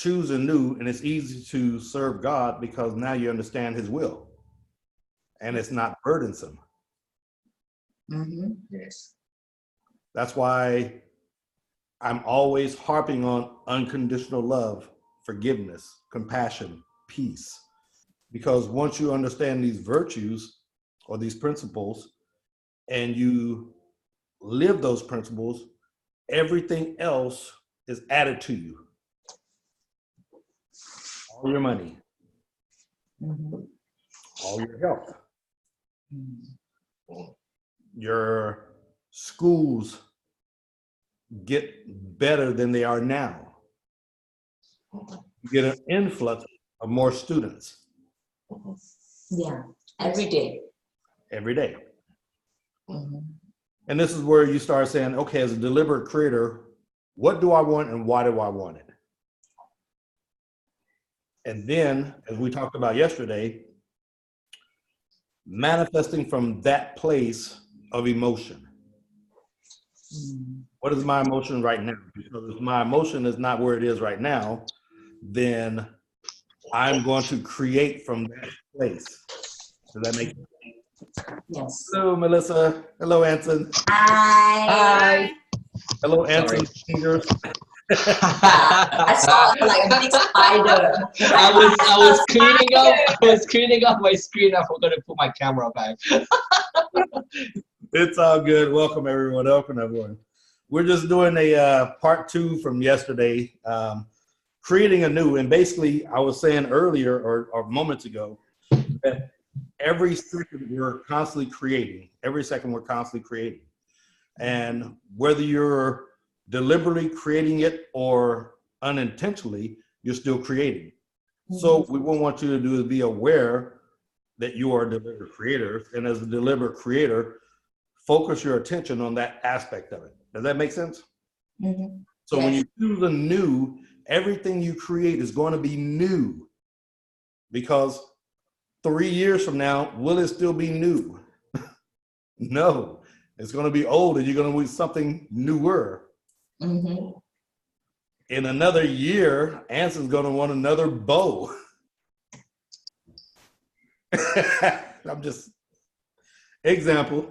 choose anew, and it's easy to serve God because now you understand his will and it's not burdensome. Yes. That's why I'm always harping on unconditional love, forgiveness, compassion, peace. Because once you understand these virtues or these principles and you live those principles, everything else is added to you. All your money, all your health, your schools get better than they are now. You get an influx of more students. Yeah, every day. Every day. And this is where you start saying, okay, as a deliberate creator, what do I want and why do I want it? And then, as we talked about yesterday, manifesting from that place of emotion. What is my emotion right now? Because if my emotion is not where it is right now, then I'm going to create from that place. Does that make sense? Yes. Hello, Melissa. Hello, Anson. Hi. Hello, Anson. I saw like a big spider. I was cleaning up my screen. I forgot to put my camera back. It's all good. Welcome everyone. Welcome everyone. We're just doing a part 2 from yesterday, creating anew. And basically, I was saying earlier or moments ago that every second we're constantly creating. Every second we're constantly creating. And whether you're deliberately creating it or unintentionally, you're still creating. So what we want you to do is be aware that you are a deliberate creator. And as a deliberate creator, focus your attention on that aspect of it. Does that make sense? So when you choose anew, everything you create is going to be new. Because 3 years from now, will it still be new? No, it's going to be old and you're going to want something newer. In another year, Anson's going to want another bow. I'm just, example.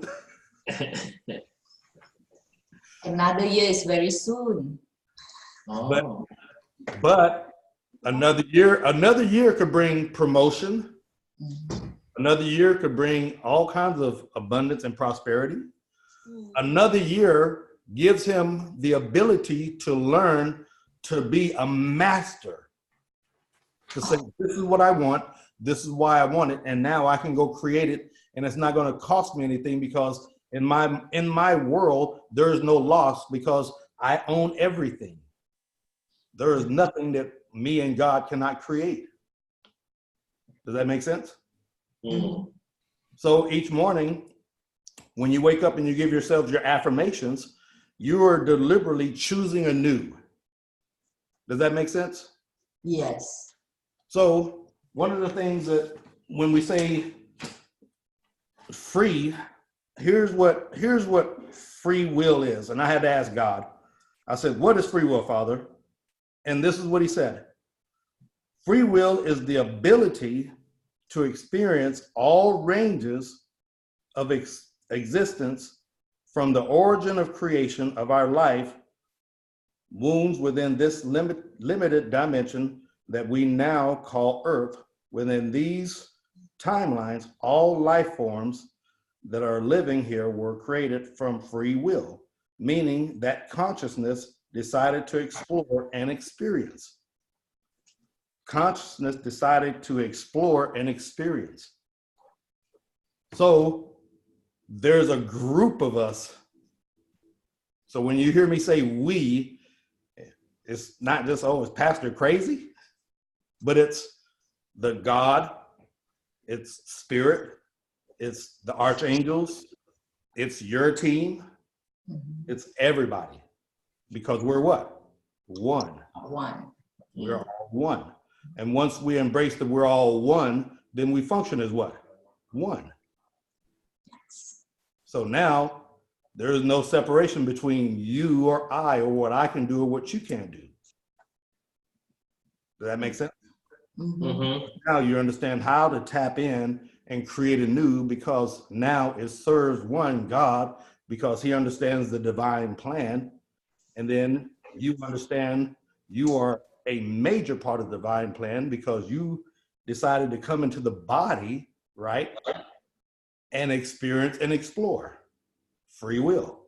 Another year is very soon. But another year could bring promotion. Another year could bring all kinds of abundance and prosperity. Another year gives him the ability to learn to be a master. To say, this is what I want, this is why I want it, and now I can go create it, and it's not going to cost me anything because in my world, there is no loss because I own everything. There is nothing that me and God cannot create. Does that make sense? So each morning, when you wake up and you give yourselves your affirmations, you are deliberately choosing anew. Does that make sense? Yes. So one of the things that when we say free, here's what free will is. And I had to ask God, I said, what is free will, Father? And this is what he said. Free will is the ability to experience all ranges of existence from the origin of creation of our life, wounds within this limited dimension that we now call Earth. Within these timelines, all life forms that are living here were created from free will, meaning that consciousness decided to explore and experience. Consciousness decided to explore and experience. So there's a group of us. So when you hear me say we, it's not just, oh, is Pastor crazy? But it's the God, it's spirit, it's the archangels, it's your team, it's everybody. Because we're what? One. We're all one. And once we embrace that we're all one, then we function as what? One. So now there is no separation between you or I or what I can do or what you can't do. Does that make sense? Mm-hmm. Now you understand how to tap in and create a new, because now it serves one God, because he understands the divine plan. And then you understand you are a major part of the divine plan because you decided to come into the body, right? And experience and explore. Free will.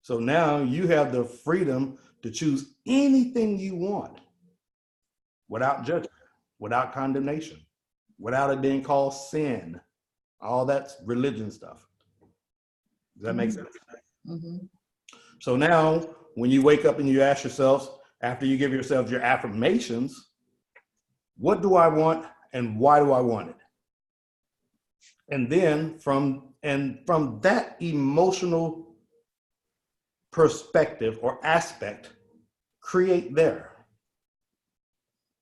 So now you have the freedom to choose anything you want without judgment, without condemnation, without it being called sin. All that's religion stuff. Does that make sense? Mm-hmm. So now when you wake up and you ask yourselves, after you give yourselves your affirmations, what do I want and why do I want it? And then from that emotional perspective or aspect, create there.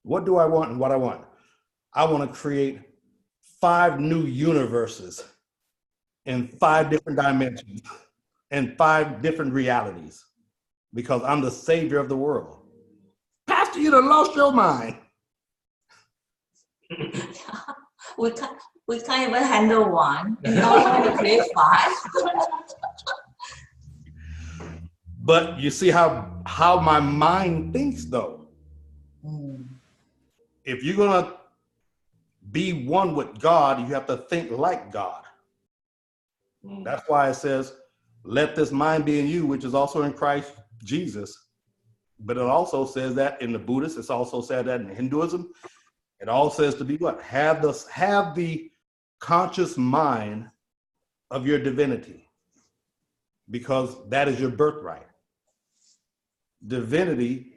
What do I want and what I want? I want to create 5 new universes in 5 different dimensions and 5 different realities, because I'm the savior of the world. Pastor, you done lost your mind. we can't even handle one. Now we want to create 5. But you see how my mind thinks, though. If you're going to be one with God, you have to think like God. That's why it says, let this mind be in you, which is also in Christ Jesus. But it also says that in the Buddhists, it's also said that in Hinduism. It all says to be what? Have the conscious mind of your divinity, because that is your birthright. Divinity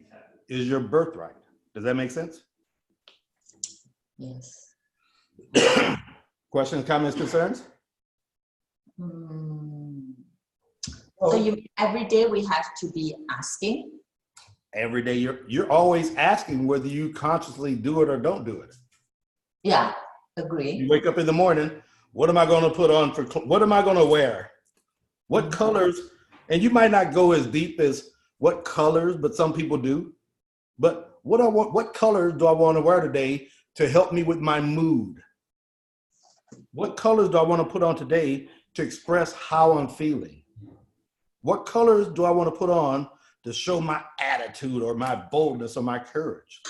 is your birthright. Does that make sense? Yes. Questions, comments, concerns? So you mean every day we have to be asking? Every day you're always asking whether you consciously do it or don't do it. Yeah, agree. You wake up in the morning, what am I going to put on what am I going to wear? What colors? And you might not go as deep as what colors, but some people do. But what colors do I want to wear today to help me with my mood? What colors do I want to put on today to express how I'm feeling? What colors do I want to put on to show my attitude or my boldness or my courage?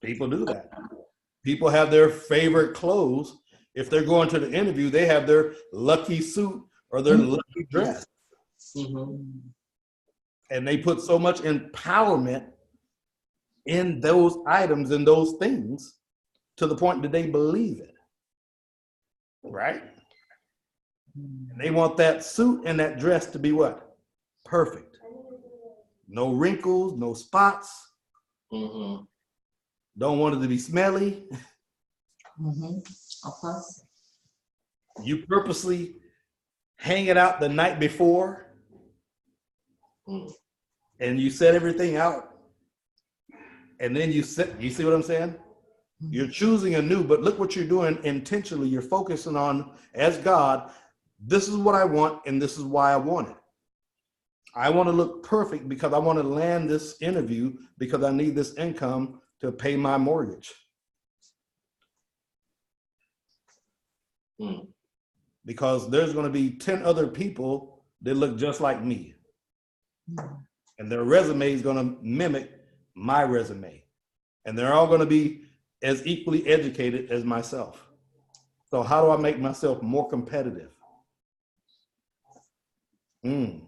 People do that. People have their favorite clothes. If they're going to the interview, they have their lucky suit or their lucky dress. And they put so much empowerment in those items and those things to the point that they believe it. Right? And they want that suit and that dress to be what? Perfect. No wrinkles, no spots. Don't want it to be smelly. Of course. You purposely hang it out the night before and you set everything out. And then you see what I'm saying? You're choosing a new, but look what you're doing intentionally. You're focusing on, as God, this is what I want and this is why I want it. I want to look perfect because I want to land this interview because I need this income to pay my mortgage. Because there's going to be 10 other people that look just like me. And their resume is going to mimic my resume. And they're all going to be as equally educated as myself. So how do I make myself more competitive? And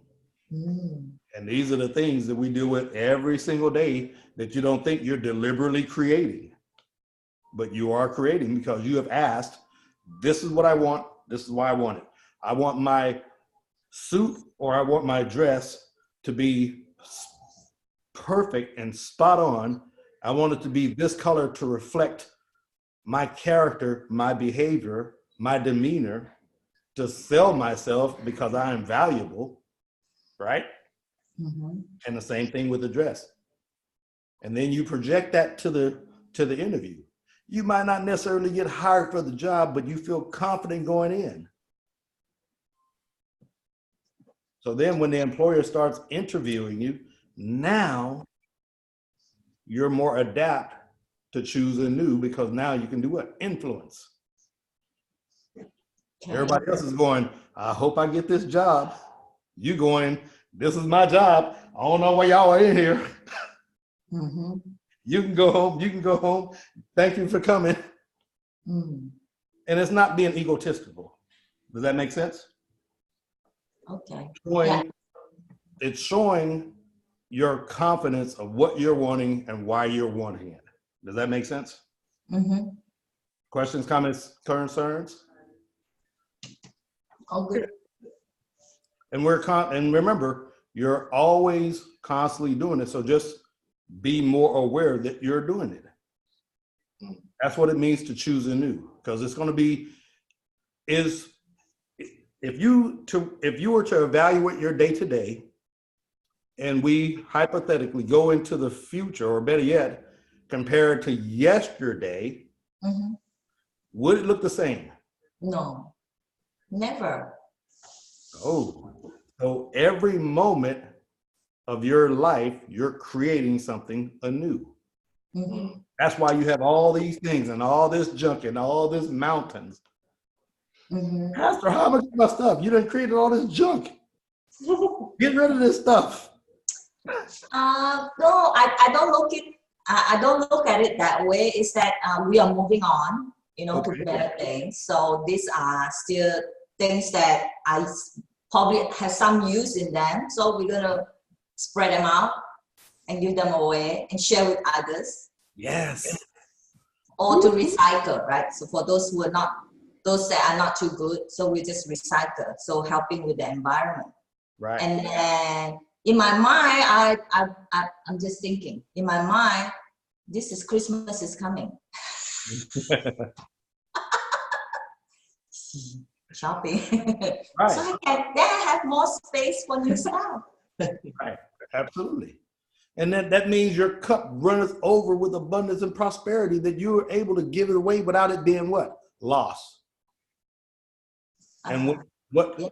these are the things that we deal with every single day that you don't think you're deliberately creating. But you are creating because you have asked, this is what I want. This is why I want it. I want my suit or I want my dress to be perfect and spot on. I want it to be this color to reflect my character, my behavior, my demeanor, to sell myself because I am valuable, right? And the same thing with the dress. And then you project that to the interview. You might not necessarily get hired for the job, but you feel confident going in. So then when the employer starts interviewing you, now you're more adept to choose a new, because now you can do what? Influence. Okay. Everybody else is going, I hope I get this job. You going, this is my job. I don't know why y'all are in here. Mm-hmm. You can go home. You can go home. Thank you for coming. Mm. And it's not being egotistical. Does that make sense? Okay. It's showing your confidence of what you're wanting and why you're wanting it. Does that make sense? Mm-hmm. Questions, comments, concerns? All good. And and remember, you're always constantly doing it. So just be more aware that you're doing it. That's what it means to choose anew, because it's going to be if you were to evaluate your day to day, and we hypothetically go into the future, or better yet, compare it to yesterday, Mm-hmm. would it look the same? No, never. Oh, so every moment of your life, you're creating something anew. Mm-hmm. That's why you have all these things and all this junk and all this mountains. Mm-hmm. Pastor, how much of my stuff? You done created all this junk. Get rid of this stuff. No, I don't look it. I don't look at it that way. It's that we are moving on, Okay. to better things. So these are still things that I probably have some use in them. So we're gonna spread them out and give them away and share with others, Yes. or to recycle, right? So for those that are not too good, so we just recycle. So helping with the environment. Right. And then in my mind, I'm just thinking, in my mind, this is Christmas is coming. Shopping. Right. So I have more space for new stuff. Right. Absolutely. And that means your cup runneth over with abundance and prosperity, that you're able to give it away without it being what? Lost. And what Yeah.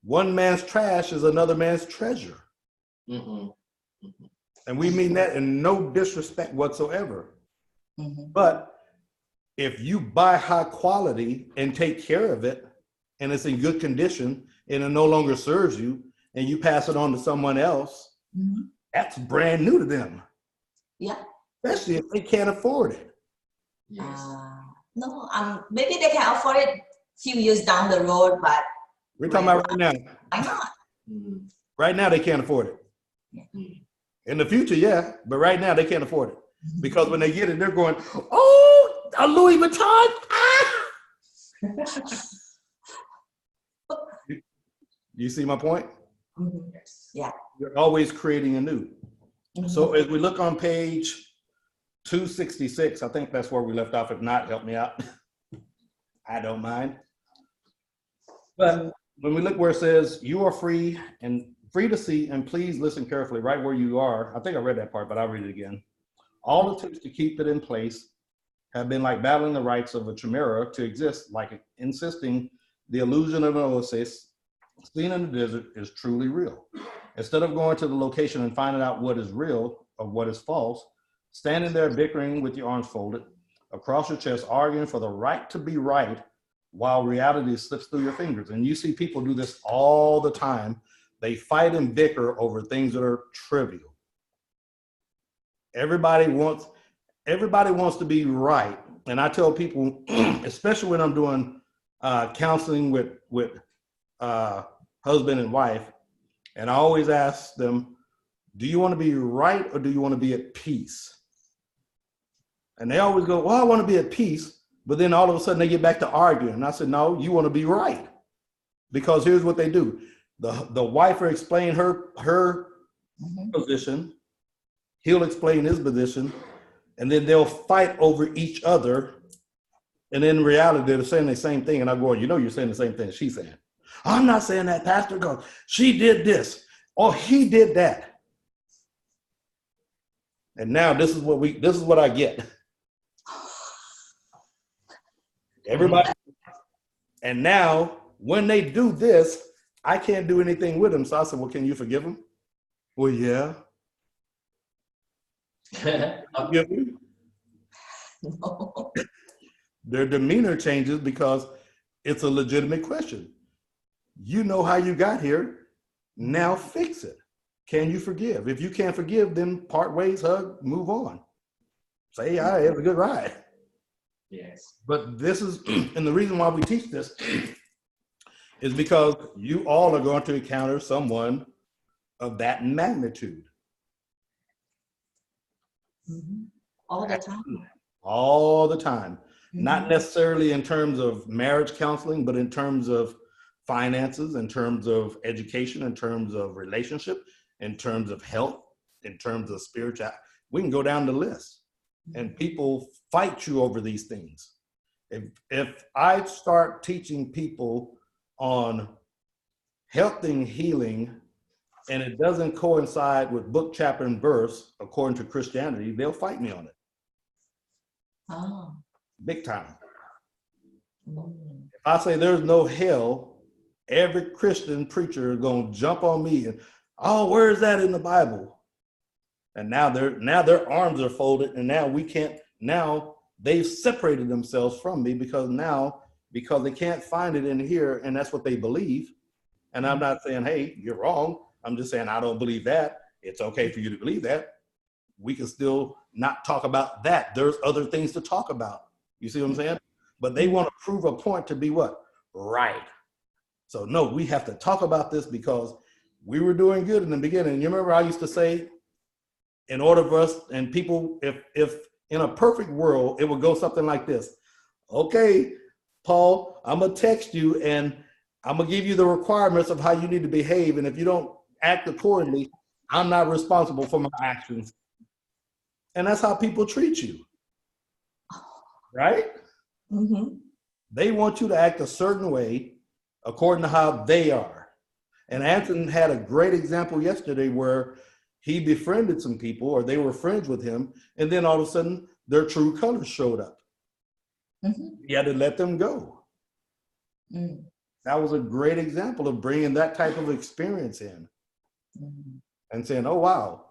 one man's trash is another man's treasure. Mm-hmm. Mm-hmm. And we mean that in no disrespect whatsoever. Mm-hmm. But if you buy high quality and take care of it, and it's in good condition, and it no longer serves you, and you pass it on to someone else, Mm-hmm. that's brand new to them. Yeah. Especially if they can't afford it. Yes. No, maybe they can afford it a few years down the road, but We're talking about right now. why not? Mm-hmm. Right now, they can't afford it. Mm-hmm. In the future, yeah, but right now, they can't afford it. Because when they get it, they're going, oh, a Louis Vuitton. Ah! You see my point? Mm-hmm. Yeah. You're always creating anew. Mm-hmm. So as we look on page 266, I think that's where we left off. If not, help me out. I don't mind. But when we look where it says, you are free to see, and please listen carefully right where you are. I think I read that part, but I'll read it again. All it takes to keep it in place have been like battling the rights of a chimera to exist, like insisting the illusion of an oasis seen in the desert is truly real. Instead of going to the location and finding out what is real or what is false, standing there bickering with your arms folded across your chest, arguing for the right to be right while reality slips through your fingers. And you see people do this all the time. They fight and bicker over things that are trivial. Everybody wants to be right. And I tell people, especially when I'm doing counseling with husband and wife, and I always ask them, do you want to be right or do you want to be at peace? And they always go, well, I want to be at peace. But then all of a sudden they get back to arguing. And I said, no, you want to be right. Because here's what they do. The wife will explain her Mm-hmm. position. He'll explain his position. And then they'll fight over each other. And in reality, they're saying the same thing. And I'm going, you're saying the same thing she's saying. I'm not saying that, Pastor, because she did this or he did that. And now this is what I get. Everybody. And now when they do this, I can't do anything with them. So I said, well, can you forgive them? Well, yeah. Forgive me. No. Their demeanor changes because it's a legitimate question. You know how you got here. Now fix it. Can you forgive? If you can't forgive, then part ways, hug, move on. Say, all right, it was a good ride. Yes. But this is, and the reason why we teach this is because you all are going to encounter someone of that magnitude. All the time. All the time. Not necessarily in terms of marriage counseling, but in terms of finances, in terms of education, in terms of relationship, in terms of health, in terms of spiritual. We can go down the list, and people fight you over these things. If I start teaching people on health and healing, and it doesn't coincide with book, chapter, and verse, according to Christianity, they'll fight me on it. Oh. Big time. If I say there's no hell, every Christian preacher is going to jump on me and, oh, where is that in the Bible? And now their arms are folded, and now they've separated themselves from me because they can't find it in here, and that's what they believe. And I'm not saying, hey, you're wrong. I'm just saying I don't believe that. It's okay for you to believe that. We can still not talk about that. There's other things to talk about. You see what I'm saying? But they want to prove a point to be what? Right. So no, we have to talk about this because we were doing good in the beginning. You remember I used to say, in order for us and people, if in a perfect world, it would go something like this. Okay, Paul, I'm going to text you and I'm going to give you the requirements of how you need to behave. And if you don't act accordingly, I'm not responsible for my actions. And that's how people treat you. Right? They want you to act a certain way according to how they are. And Anthony had a great example yesterday where he befriended some people, or they were friends with him, and then all of a sudden their true colors showed up. He had to let them go. That was a great example of bringing that type of experience in and saying, oh, wow.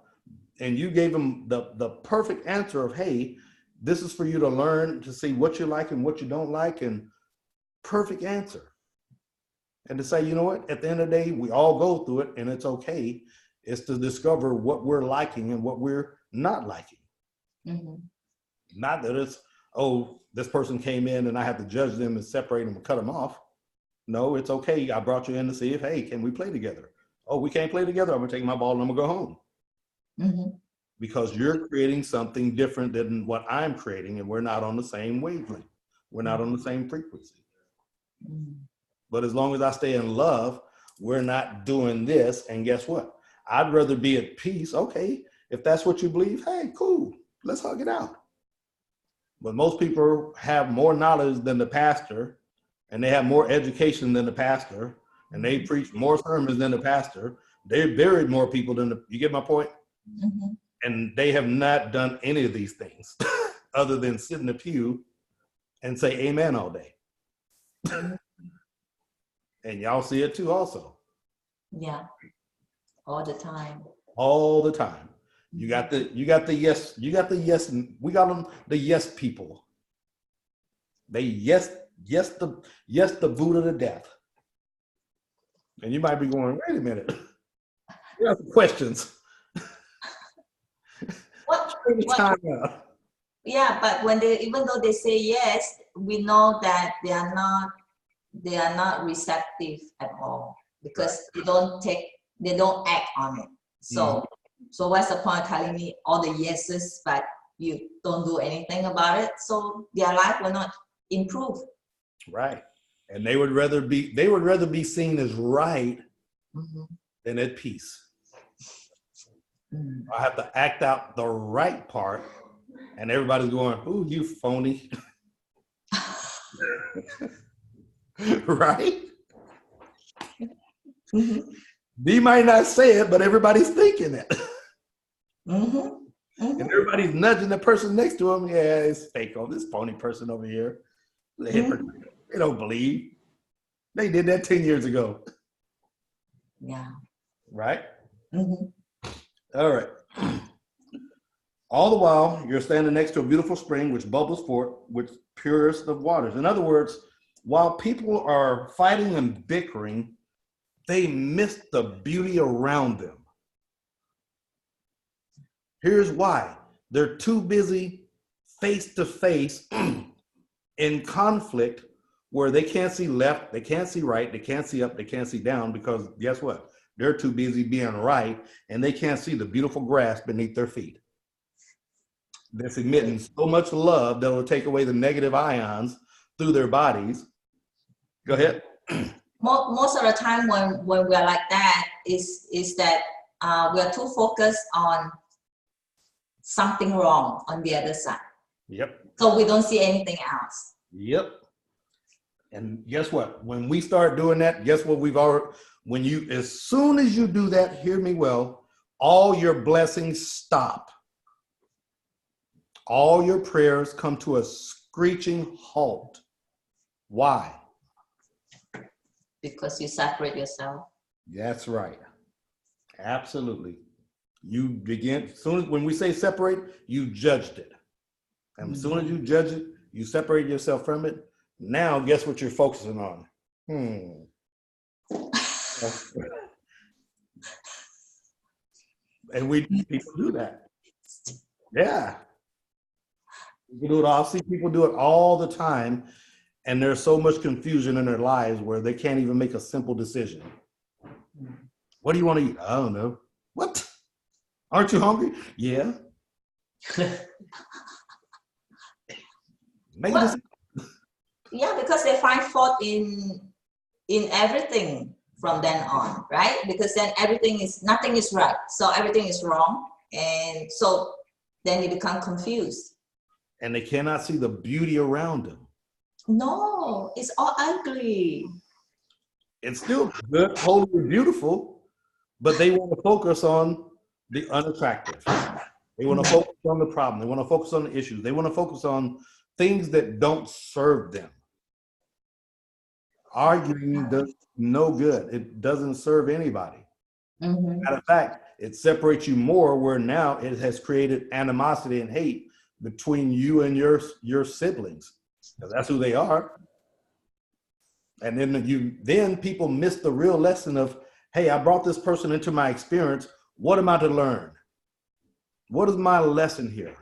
And you gave them the perfect answer of, hey, this is for you to learn to see what you like and what you don't like, and perfect answer. And to say, you know what, at the end of the day, we all go through it and it's okay. It's to discover what we're liking and what we're not liking. Not that it's, oh, this person came in and I have to judge them and separate them and cut them off. No, it's okay. I brought you in to see if, hey, can we play together? Oh, we can't play together. I'm gonna take my ball and I'm gonna go home. Because you're creating something different than what I'm creating, and we're not on the same wavelength. We're not on the same frequency. But as long as I stay in love, we're not doing this. And guess what? I'd rather be at peace. Okay, if that's what you believe, hey, cool. Let's hug it out. But most people have more knowledge than the pastor, and they have more education than the pastor, and they preach more sermons than the pastor. They buried more people than you get my point? And they have not done any of these things other than sit in the pew and say amen all day. And y'all see it too also. Yeah, all the time. All the time. You got the yes, we got them the yes people. They yes the Buddha to death. And you might be going, wait a minute. You have some questions. Yeah, but when even though they say yes, we know that they are not receptive at all, because they don't act on it. So what's the point of telling me all the yeses, but you don't do anything about it? So their life will not improve. Right. And they would rather be seen as right than at peace. I have to act out the right part, and everybody's going, ooh, you phony. Right? They might not say it, but everybody's thinking it. And everybody's nudging the person next to them. Yeah, it's fake on this phony person over here. They don't believe. They did that 10 years ago. Yeah. Right? All right. All the while, you're standing next to a beautiful spring which bubbles forth with purest of waters. In other words, while people are fighting and bickering, they miss the beauty around them. Here's why. They're too busy face to face in conflict where they can't see left, they can't see right, they can't see up, they can't see down, because guess what? They're too busy being right and they can't see the beautiful grass beneath their feet. That's emitting so much love that will take away the negative ions through their bodies. Go ahead. Most of the time when we are like that is that we are too focused on something wrong on the other side. Yep. So we don't see anything else. Yep. And guess what? When we start doing that, guess what we've already, as soon as you do that, hear me well, all your blessings stop. All your prayers come to a screeching halt. Why? Because you separate yourself. That's right. Absolutely. You begin, when we say separate, you judged it. And as soon as you judge it, you separate yourself from it. Now, guess what you're focusing on? And people do that. Yeah. You do it all. I see people do it all the time, and there's so much confusion in their lives where they can't even make a simple decision. What do you want to eat? I don't know. What? Aren't you hungry? Yeah. Make a decision. Yeah, because they find fault in everything from then on, right? Because then nothing is right, so everything is wrong, and so then you become confused. And they cannot see the beauty around them. No, it's all ugly. It's still good, holy, and beautiful, but they want to focus on the unattractive. They want to focus on the problem. They want to focus on the issues. They want to focus on things that don't serve them. Arguing does no good. It doesn't serve anybody. Matter of fact, it separates you more, where now it has created animosity and hate between you and your siblings, because that's who they are. And then people miss the real lesson of, hey, I brought this person into my experience. What am I to learn? What is my lesson here?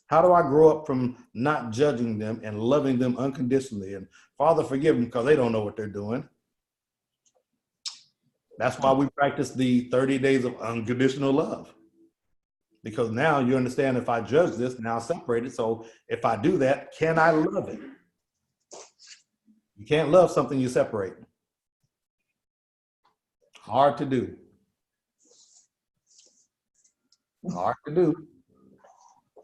How do I grow up from not judging them and loving them unconditionally? And Father, forgive them because they don't know what they're doing. That's why we practice the 30 days of unconditional love. Because now you understand, if I judge this, now separate it. So if I do that, can I love it? You can't love something you separate. Hard to do. Hard to do.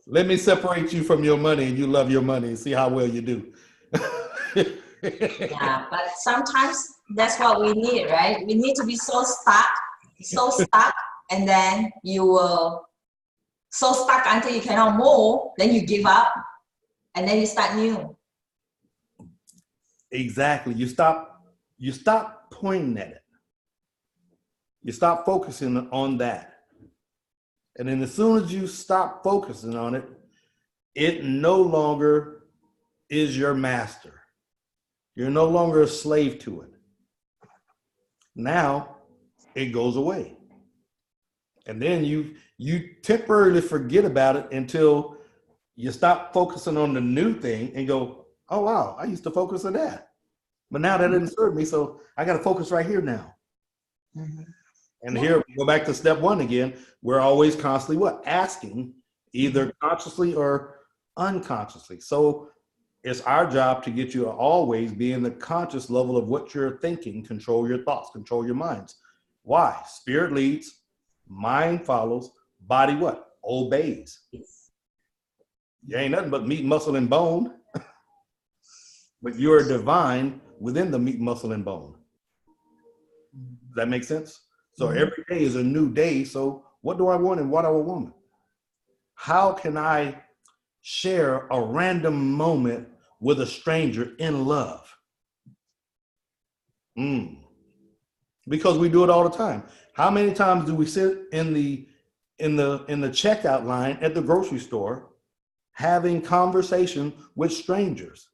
Let me separate you from your money and you love your money and see how well you do. Yeah, but sometimes that's what we need, right? We need to be so stuck, and then you will so stuck until you cannot move, then you give up, and then you start new. Exactly. You stop pointing at it. You stop focusing on that. And then as soon as you stop focusing on it, it no longer is your master. You're no longer a slave to it. Now it goes away. And then you temporarily forget about it until you stop focusing on the new thing and go, oh, wow, I used to focus on that. But now that didn't serve me, so I got to focus right here now. And here we go back to step one again. We're always constantly what? Asking, either consciously or unconsciously. So it's our job to get you to always be in the conscious level of what you're thinking. Control your thoughts, control your minds. Why? Spirit leads, mind follows, body what? Obeys. You ain't nothing but meat, muscle, and bone. But you're divine within the meat, muscle, and bone. Does that make sense? So every day is a new day. So what do I want and what do I want? How can I share a random moment with a stranger in love? Because we do it all the time. How many times do we sit in the in the checkout line at the grocery store, having conversation with strangers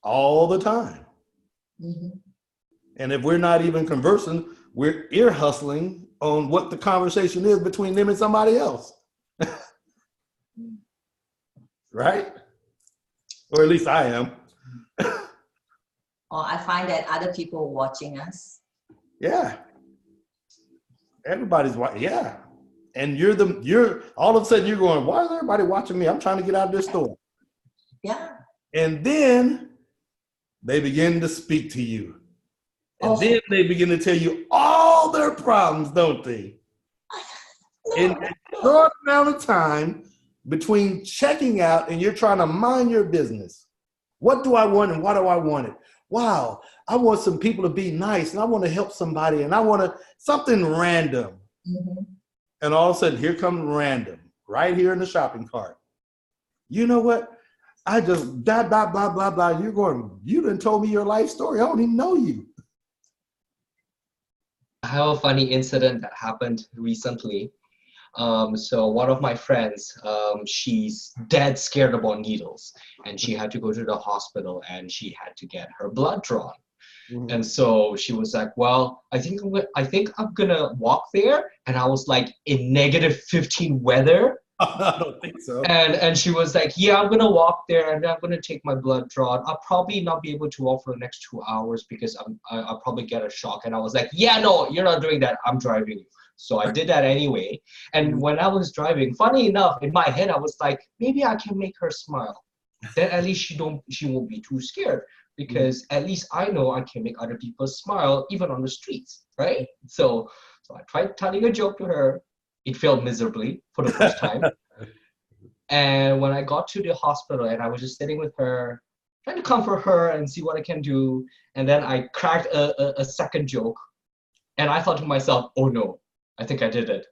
all the time. Mm-hmm. And if we're not even conversing, we're ear hustling on what the conversation is between them and somebody else. Right? Or at least I am. Or I find that other people watching us. Yeah. Everybody's watching. Yeah. And you're all of a sudden you're going, why is everybody watching me? I'm trying to get out of this store. Yeah. And then they begin to speak to you. And then they begin to tell you all their problems, don't they? In a short amount of time between checking out and you're trying to mind your business. What do I want and why do I want it? Wow, I want some people to be nice and I want to help somebody and I want to something random. Mm-hmm. And all of a sudden, here comes random, right here in the shopping cart. You know what? I just blah, blah, blah, blah, blah. You're going, you done told me your life story. I don't even know you. I have a funny incident that happened recently. So one of my friends, she's dead scared about needles, and she had to go to the hospital, and she had to get her blood drawn. Mm-hmm. And so she was like, "Well, I think I'm gonna walk there." And I was like, in -15 weather. I don't think so. And she was like, "Yeah, I'm gonna walk there, and I'm gonna take my blood drawn. I'll probably not be able to walk for the next 2 hours because I'll probably get a shock." And I was like, "Yeah, no, you're not doing that. I'm driving you." So I did that anyway. And when I was driving, funny enough, in my head, I was like, maybe I can make her smile. Then at least she won't be too scared, because at least I know I can make other people smile even on the streets, right? So I tried telling a joke to her. It failed miserably for the first time. And when I got to the hospital and I was just sitting with her, trying to comfort her and see what I can do, and then I cracked a second joke, and I thought to myself, oh no, I think I did it.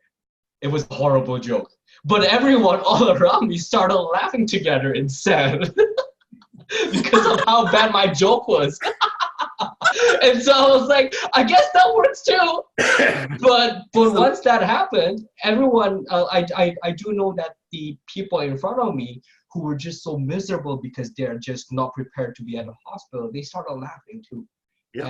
It was a horrible joke. But everyone all around me started laughing together instead because of how bad my joke was. And so I was like, I guess that works too. But once that happened, everyone, I do know that the people in front of me who were just so miserable because they're just not prepared to be at the hospital, they started laughing too. Yeah.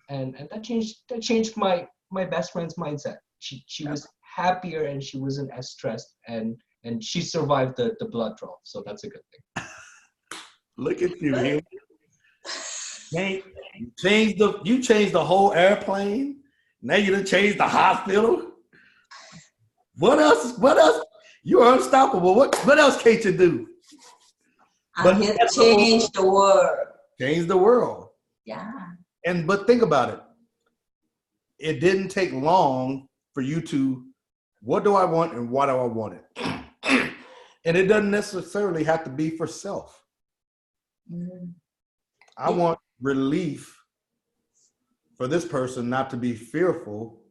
And that changed my best friend's mindset. She was happier and she wasn't as stressed, and she survived the blood draw. So that's a good thing. Look at you here. You changed the whole airplane. Now you done changed the hospital. What else? You're unstoppable. What else can't you do? I'm here to change the world. Change the world. Yeah. But think about it. It didn't take long for you to, what do I want and why do I want it? And it doesn't necessarily have to be for self. Mm-hmm. I want relief for this person not to be fearful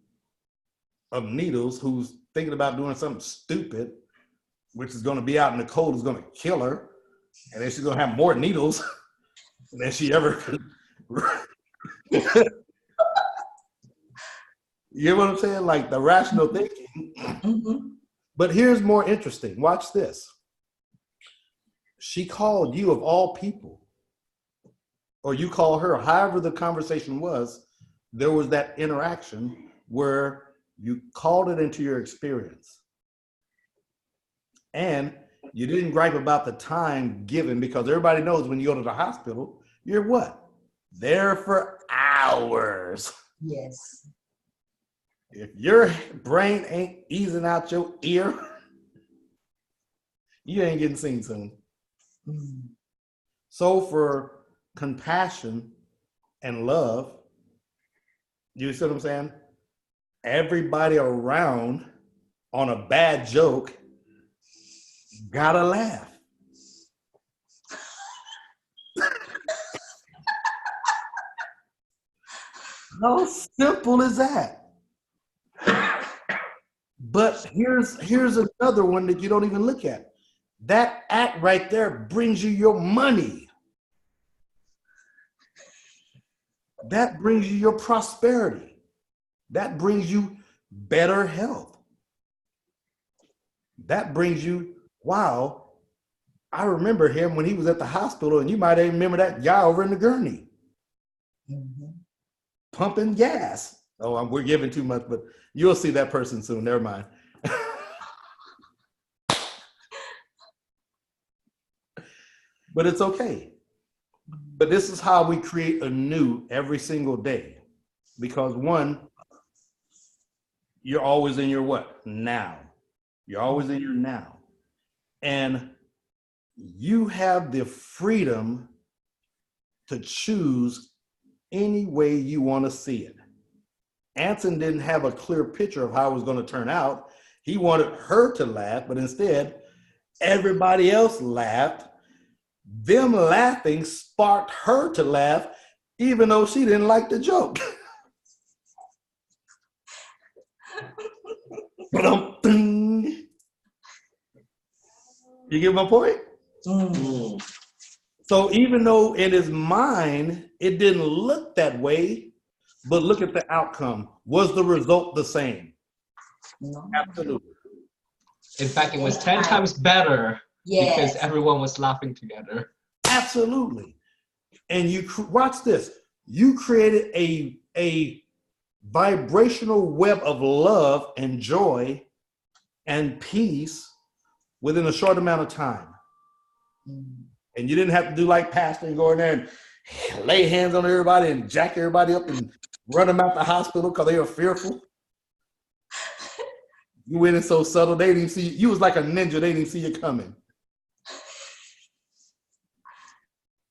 of needles, who's thinking about doing something stupid, which is going to be out in the cold, is going to kill her. And then she's going to have more needles than she ever could. You know what I'm saying? Like the rational thinking. Mm-hmm. But here's more interesting. Watch this. She called you of all people, or you call her, however the conversation was, there was that interaction where you called it into your experience. And you didn't gripe about the time given, because everybody knows when you go to the hospital, you're what? There for hours. Yes. If your brain ain't easing out your ear, you ain't getting seen soon. Mm. So for compassion and love, you see what I'm saying? Everybody around on a bad joke gotta laugh. How simple is that? But here's another one that you don't even look at. That act right there brings you your money. That brings you your prosperity. That brings you better health. that brings you, wow, I remember him when he was at the hospital, and you might even remember that guy over in the gurney pumping gas. Oh, we're giving too much, but you'll see that person soon. Never mind. But it's okay. But this is how we create anew every single day. Because one, you're always in your what? Now. You're always in your now. And you have the freedom to choose any way you want to see it. Anson didn't have a clear picture of how it was going to turn out. He wanted her to laugh, but instead, everybody else laughed. Them laughing sparked her to laugh, even though she didn't like the joke. You get my point? So even though in his mind, it didn't look that way, but look at the outcome. Was the result the same? No. Absolutely. In fact, it was 10 times better because everyone was laughing together. Absolutely. And you watch this. You created a vibrational web of love and joy and peace within a short amount of time. And you didn't have to do like Pastor and go in there and lay hands on everybody and jack everybody up and run them out the hospital because they were fearful. You went in so subtle, they didn't even see you. You was like a ninja, they didn't see you coming.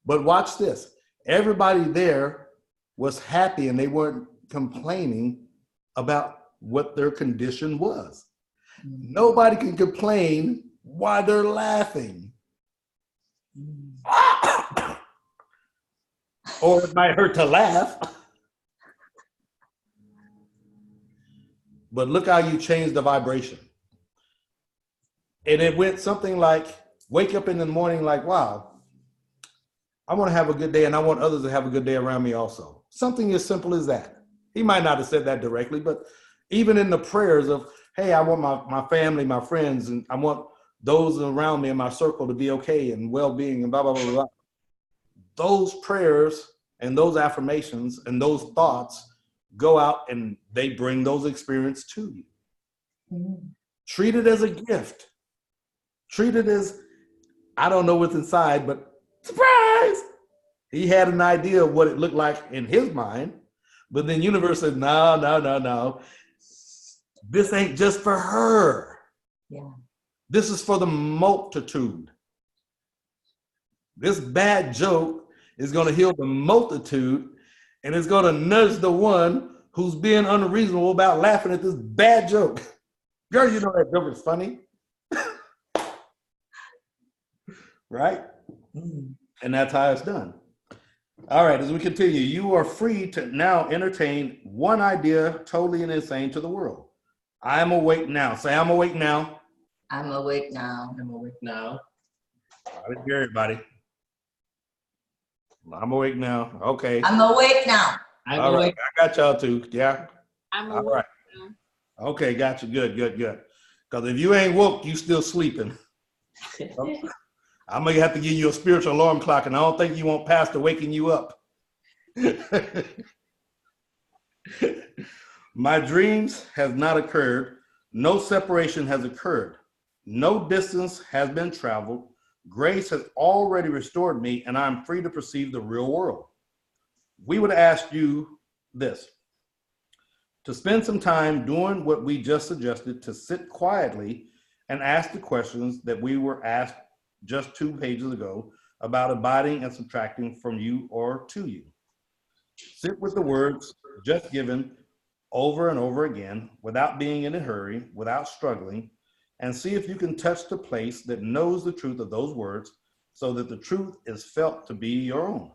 But watch this. Everybody there was happy and they weren't complaining about what their condition was. Nobody can complain why they're laughing. Or it might hurt to laugh. But look how you changed the vibration. And it went something like, wake up in the morning like, wow, I want to have a good day and I want others to have a good day around me also. Something as simple as that. He might not have said that directly, but even in the prayers of, hey, I want my family, my friends, and I want those around me in my circle to be okay and well-being and blah, blah, blah, blah. Those prayers and those affirmations and those thoughts go out and they bring those experiences to you. Treat it as a gift. Treat it as, I don't know what's inside, but surprise! He had an idea of what it looked like in his mind, but then universe said, no. This ain't just for her. Yeah. This is for the multitude. This bad joke is going to heal the multitude, and it's going to nudge the one who's being unreasonable about laughing at this bad joke. Girl, you know that joke is funny. Right? And that's how it's done. All right, as we continue, you are free to now entertain one idea totally and insane to the world. I am awake now. Say, I'm awake now. I'm awake now. I'm awake now. I didn't hear everybody. I'm awake now. Okay. I'm awake now. I'm All awake. right. I got y'all too. Yeah. I'm All awake right. now. Okay, got you. Good. Because if you ain't woke, you still sleeping. I'm going to have to give you a spiritual alarm clock, and I don't think you want Pastor waking you up. My dreams have not occurred. No separation has occurred. No distance has been traveled. Grace has already restored me, and I'm free to perceive the real world. We would ask you this: to spend some time doing what we just suggested, to sit quietly and ask the questions that we were asked just 2 pages ago about abiding and subtracting from you or to you. Sit with the words just given over and over again without being in a hurry, without struggling, and see if you can touch the place that knows the truth of those words so that the truth is felt to be your own.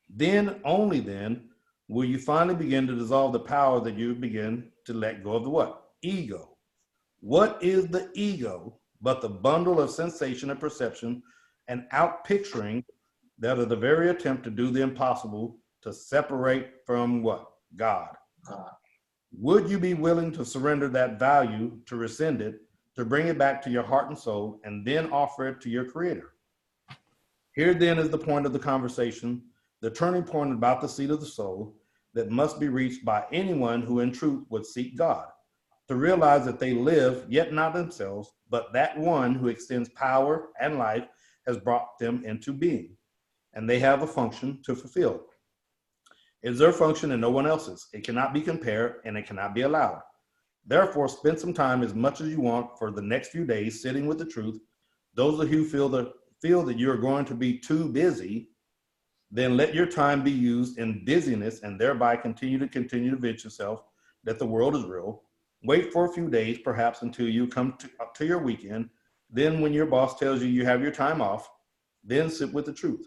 Then, only then, will you finally begin to dissolve the power that you begin to let go of the what? Ego. What is the ego but the bundle of sensation and perception and out-picturing that are the very attempt to do the impossible, to separate from what? God. Would you be willing to surrender that value, to rescind it, to bring it back to your heart and soul, and then offer it to your Creator. Here then is the point of the conversation, the turning point about the seat of the soul that must be reached by anyone who in truth would seek God, to realize that they live, yet not themselves, but that one who extends power and life has brought them into being, and they have a function to fulfill. It is their function and no one else's. It cannot be compared, and it cannot be allowed. Therefore, spend some time, as much as you want, for the next few days sitting with the truth. Those of you who feel that you are going to be too busy, then let your time be used in busyness, and thereby continue to convince yourself that the world is real. Wait for a few days, perhaps until you come to your weekend. Then when your boss tells you you have your time off, then sit with the truth.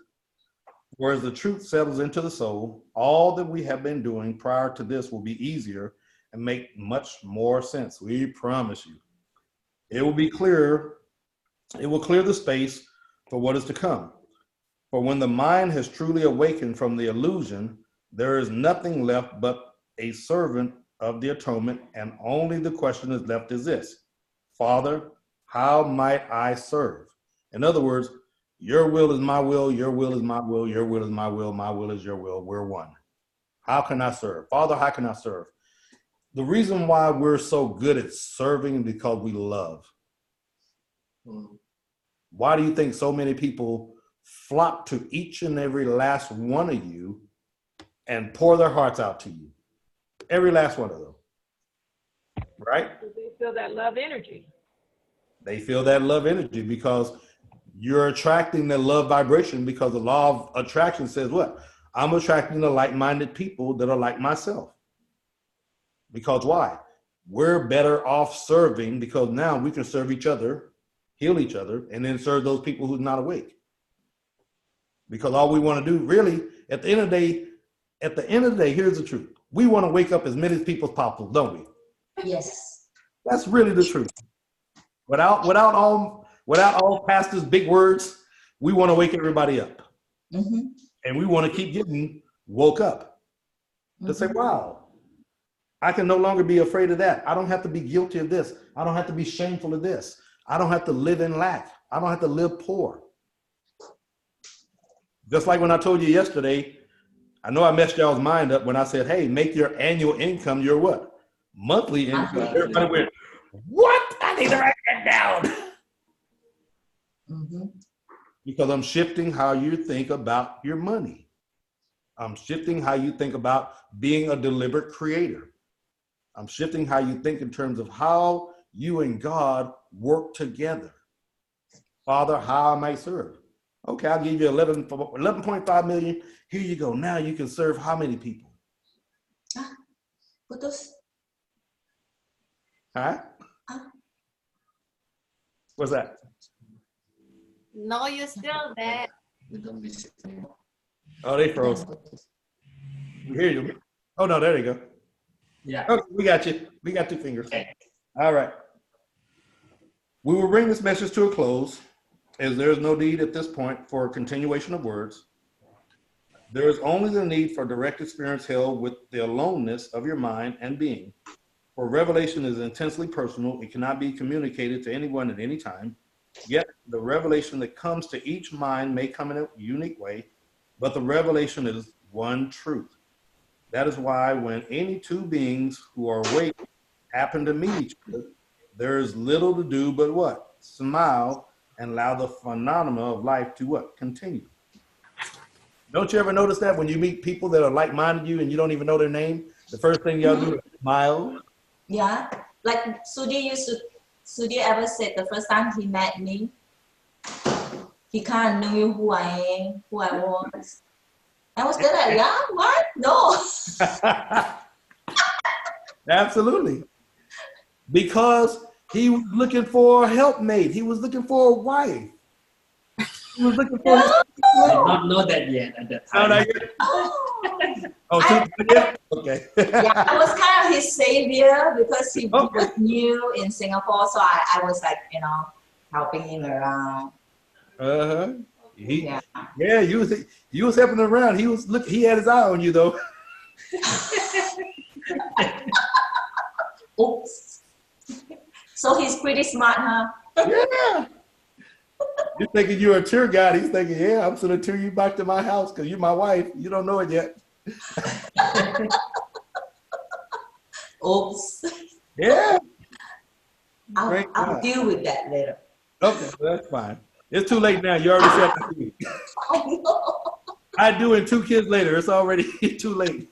Whereas the truth settles into the soul, all that we have been doing prior to this will be easier and make much more sense. We promise you. It will be clearer. It will clear the space for what is to come. For when the mind has truly awakened from the illusion, there is nothing left but a servant of the atonement, and only the question is left is this: Father, how might I serve? In other words, your will is my will, your will is my will, your will is my will is your will. We're one. How can I serve? Father, how can I serve? The reason why we're so good at serving is because we love. Why do you think so many people flock to each and every last one of you and pour their hearts out to you? Every last one of them. Right? They feel that love energy. They feel that love energy because you're attracting the love vibration, because the law of attraction says what? I'm attracting the like-minded people that are like myself. Because why? We're better off serving, because now we can serve each other, heal each other, and then serve those people who's not awake. Because all we want to do really, at the end of the day, here's the truth. We want to wake up as many people as possible, don't we? Yes. That's really the truth. Without all pastors' big words, we want to wake everybody up. Mm-hmm. And we want to keep getting woke up. To say, wow, I can no longer be afraid of that. I don't have to be guilty of this. I don't have to be shameful of this. I don't have to live in lack. I don't have to live poor. Just like when I told you yesterday, I know I messed y'all's mind up when I said, hey, make your annual income your what? Monthly income. Everybody went, what? I need to write that down. Mm-hmm. Because I'm shifting how you think about your money. I'm shifting how you think about being a deliberate creator. I'm shifting how you think in terms of how you and God work together. Father, how I might serve. Okay, I'll give you 11.5 million. Here you go. Now you can serve how many people? Huh? What's that? No, you're still there. Oh, they froze. We hear you. Oh, no, there you go. Yeah. Okay, we got you. We got 2 fingers. All right. We will bring this message to a close, as there is no need at this point for a continuation of words. There is only the need for direct experience held with the aloneness of your mind and being. For revelation is intensely personal. It cannot be communicated to anyone at any time. Yet the revelation that comes to each mind may come in a unique way, but the revelation is one truth. That is why when any 2 beings who are awake happen to meet each other, there is little to do but what? Smile and allow the phenomena of life to what? Continue. Don't you ever notice that when you meet people that are like-minded you and you don't even know their name, the first thing y'all do is smile? Yeah, like Sudi ever said the first time he met me, he kind of knew who I am, who I was. I was kind of like, yeah, what? No. Absolutely. Because he was looking for a helpmate. He was looking for a wife. He was looking for I did not know that yet at that time. Okay. Yeah, I was kind of his savior because he was new in Singapore, so I was like, helping him around. Uh-huh. Yeah, you was helping him around. He had his eye on you though. Oops. So he's pretty smart, huh? Yeah. You're thinking you're a tour guide. He's thinking, yeah, I'm going to tour you back to my house because you're my wife. You don't know it yet. Oops. Yeah. I'll deal with that later. Okay, well, that's fine. It's too late now. You already said that. Oh, no. I do in 2 kids later. It's already too late.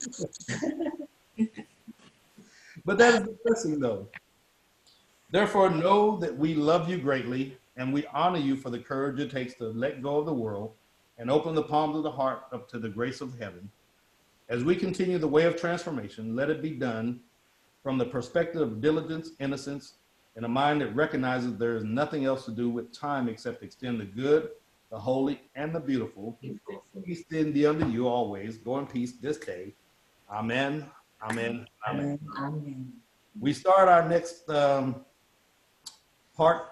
But that is the blessing, though. Therefore, know that we love you greatly, and we honor you for the courage it takes to let go of the world and open the palms of the heart up to the grace of heaven. As we continue the way of transformation, let it be done from the perspective of diligence, innocence, and a mind that recognizes there is nothing else to do with time except extend the good, the holy, and the beautiful. Peace be unto you always. Go in peace this day. Amen. Amen. Amen. Amen. We start our next part,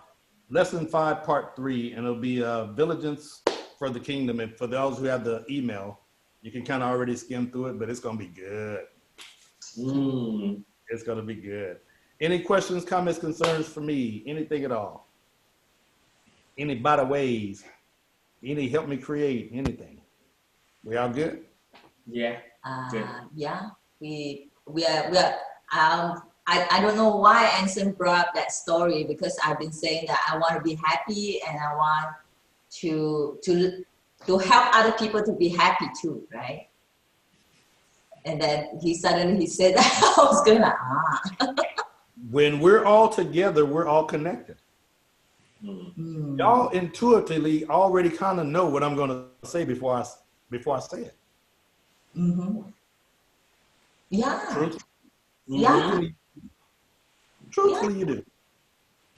lesson 5, part 3, and it'll be diligence for the kingdom. And for those who have the email, you can kind of already skim through it, but it's going to be good. It's going to be good. Any questions, comments, concerns for me? Anything at all? Any by the ways? Any help me create? Anything? We all good? Yeah. Good. Yeah, we are. I don't know why Anson brought up that story, because I've been saying that I want to be happy and I want to help other people to be happy too, right? And then he suddenly said that I was gonna When we're all together, we're all connected. Y'all intuitively already kind of know what I'm going to say before I say it. Yeah. Truth? Yeah. Truthfully, you do.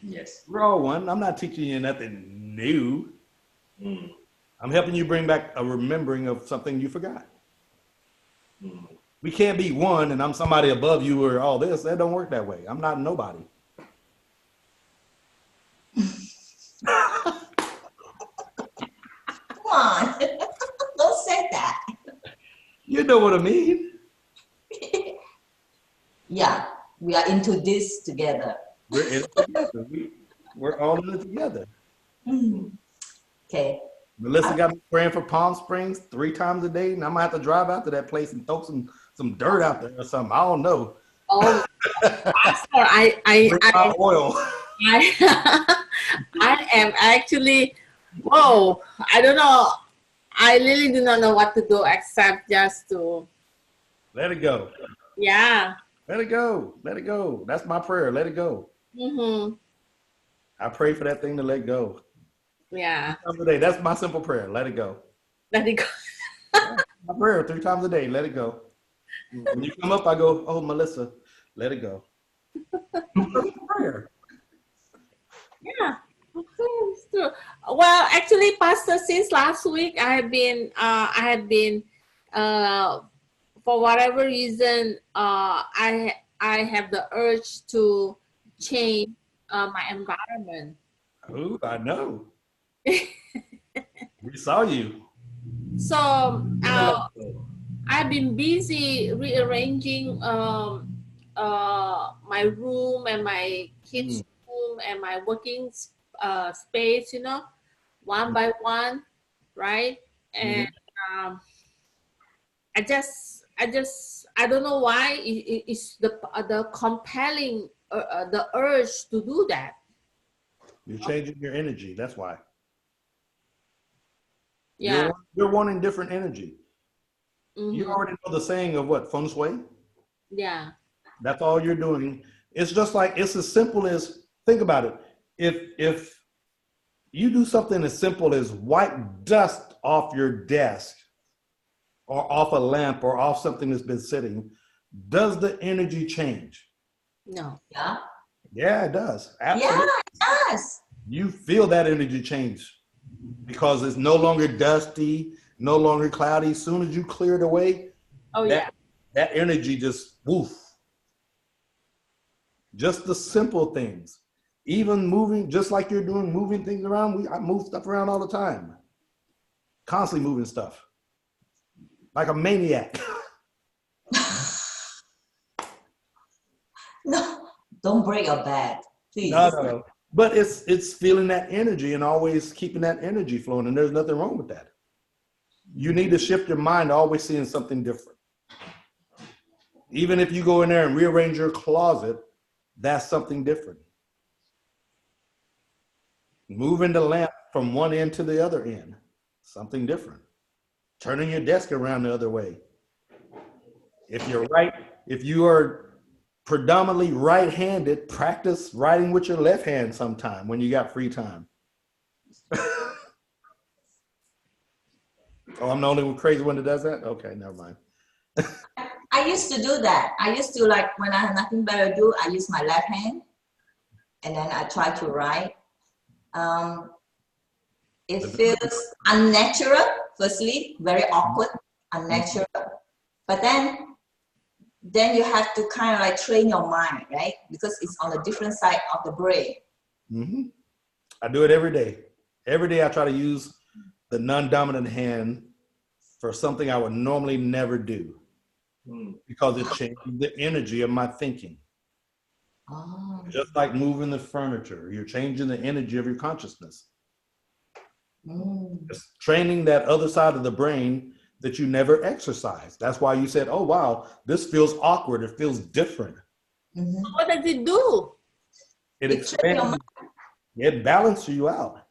Yes. We're all one. I'm not teaching you nothing new. I'm helping you bring back a remembering of something you forgot. We can't be one and I'm somebody above you or all this. That don't work that way. I'm not nobody. Come on. Don't say that. You know what I mean. Yeah, we are into this together. We're in it together. We're all in it together. Okay. Melissa got me praying for Palm Springs 3 times a day, and I'm gonna have to drive out to that place and throw some dirt out there or something. I don't know. Oh, Pastor, I oil. I am actually, whoa, I don't know. I really do not know what to do except just to. Let it go. Yeah. Let it go. Let it go. That's my prayer. Let it go. I pray for that thing to let go. Yeah. 3 times a day. That's my simple prayer. Let it go. Let it go. My prayer 3 times a day. Let it go. When you come up, I go, oh, Melissa, let it go. Prayer. Yeah. It's true. Well, actually, Pastor, since last week, I had been, for whatever reason, I have the urge to change my environment. Oh, I know. We saw you. So I've been busy rearranging my room and my kids' room and my working space, one by one, right? And I don't know why it's the compelling the urge to do that. You're changing your energy. That's why. Yeah. You're wanting different energy. You already know the saying of what? Feng shui? Yeah. That's all you're doing. It's just like, it's as simple as, think about it. If you do something as simple as wipe dust off your desk or off a lamp or off something that's been sitting, does the energy change? No. Yeah. Yeah, it does. Absolutely. Yeah, it does. You feel that energy change because it's no longer dusty, no longer cloudy. As soon as you clear it away, that energy just woof. Just the simple things. Even moving, just like you're doing, moving things around. I move stuff around all the time. Constantly moving stuff. Like a maniac. No, don't break your bed. Please. No. But it's feeling that energy and always keeping that energy flowing, and there's nothing wrong with that. You need to shift your mind to always seeing something different. Even if you go in there and rearrange your closet, that's something different. Moving the lamp from one end to the other end, something different. Turning your desk around the other way. If you are predominantly right-handed, practice writing with your left hand sometime when you got free time. Oh, I'm the only crazy one that does that? Okay, never mind. I used to do that. I used to, like, when I have nothing better to do, I use my left hand and then I try to write. It feels unnatural, firstly, very awkward, unnatural. But then you have to kind of like train your mind, right? Because it's on a different side of the brain. Mm-hmm. I do it every day. Every day I try to use the non-dominant hand for something I would normally never do because it changes the energy of my thinking. Oh. Just like moving the furniture, you're changing the energy of your consciousness. Just training that other side of the brain that you never exercise. That's why you said, oh, wow, this feels awkward. It feels different. What does it do? It expands. It balances you out.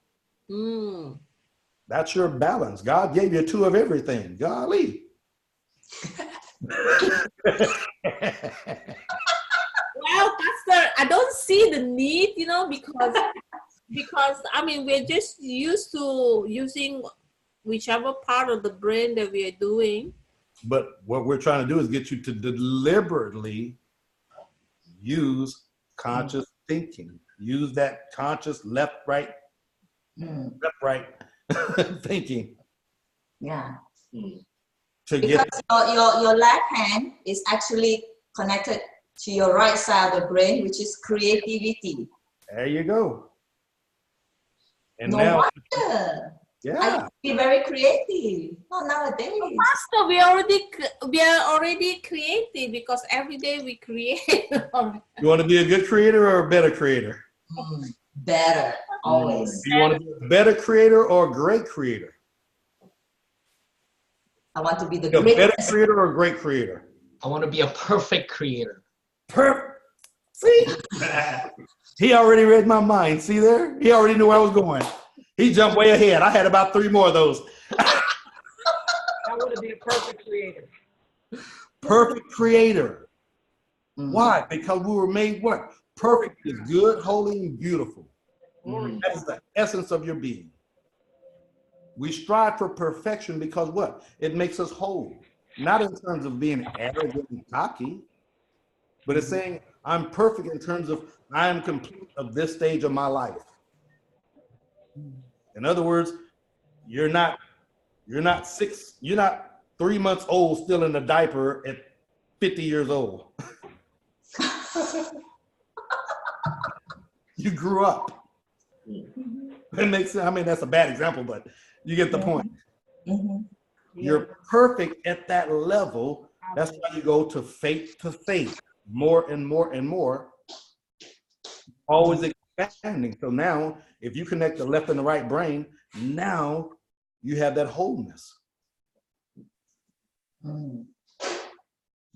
That's your balance. God gave you two of everything. Golly. Well, Pastor, I don't see the need, because I mean, we're just used to using whichever part of the brain that we are doing. But what we're trying to do is get you to deliberately use conscious thinking. Use that conscious left, right thinking. Yeah. To Because get your left hand is actually connected to your right side of the brain, which is creativity. there you go. And No now, wonder. yeah, I used to be very creative. Not nowadays. Pastor, we are already creative because every day we create. you want to be a good creator or a better creator? Better, always. Do you want to be a better creator or a great creator? I want to be the A better greatest. creator or a great creator? I want to be a perfect creator. Perfect. See? He already read my mind. See there? He already knew where I was going. He jumped way ahead. I had about 3 more of those. I want to be a perfect creator. Perfect creator. Why? Because we were made what? Perfect is good, holy, and beautiful. That's the essence of your being. We strive for perfection because what? It makes us whole. Not in terms of being arrogant and cocky, but it's saying I'm perfect in terms of I am complete of this stage of my life. In other words, you're not 3 months old still in a diaper at 50 years old. You grew up. That makes sense. I mean, that's a bad example, but you get the point. You're perfect at that level. That's why you go to faith, more and more and more, always expanding. So now, if you connect the left and the right brain, now you have that wholeness.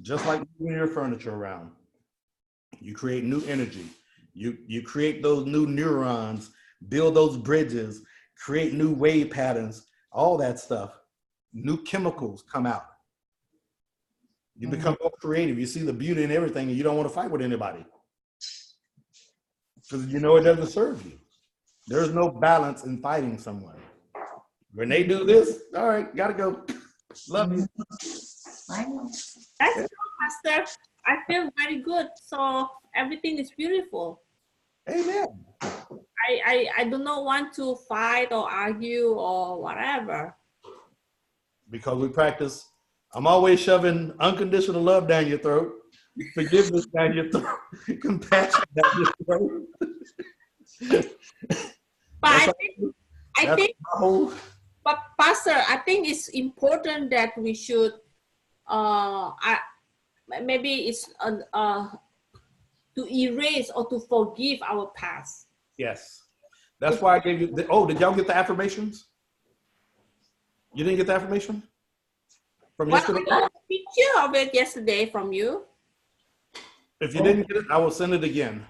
Just like moving your furniture around, you create new energy. You create those new neurons, build those bridges, create new wave patterns, all that stuff. New chemicals come out. You become more creative. You see the beauty in everything, and you don't want to fight with anybody because you know it doesn't serve you. There's no balance in fighting someone. When they do this, all right, gotta go. Love you. I know. That's true, Pastor. I feel very good. So everything is beautiful. Amen. I do not want to fight or argue or whatever. Because we practice, I'm always shoving unconditional love down your throat, forgiveness down your throat, compassion down your throat. But I think, my whole. but Pastor, I think it's important that we should, maybe it's to erase or to forgive our past. Yes. That's why I gave you did y'all get the affirmations? You didn't get the affirmation? From Well, yesterday? I got a picture of it yesterday from you. If you didn't get it, I will send it again.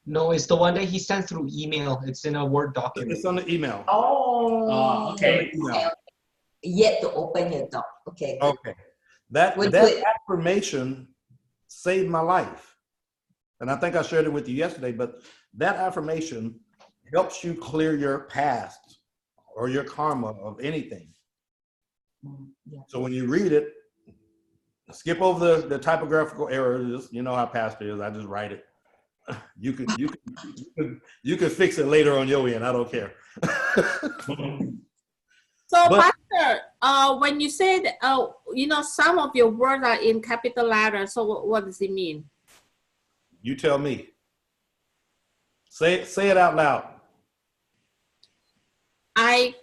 No, it's the one that he sent through email. It's in a Word document. It's on the email. Oh, okay. okay. Yet to open your door. Okay. Good. Okay. That We'll do it. affirmation saved my life. And I think I shared it with you yesterday, but that affirmation helps you clear your past or your karma of anything. Yeah. So when you read it, skip over the typographical errors. You know how pastor is. I just write it. You could fix it later on your end. I don't care. So, But- Pastor, when you said, some of your words are in capital letters, so what does it mean? You tell me. Say it out loud. I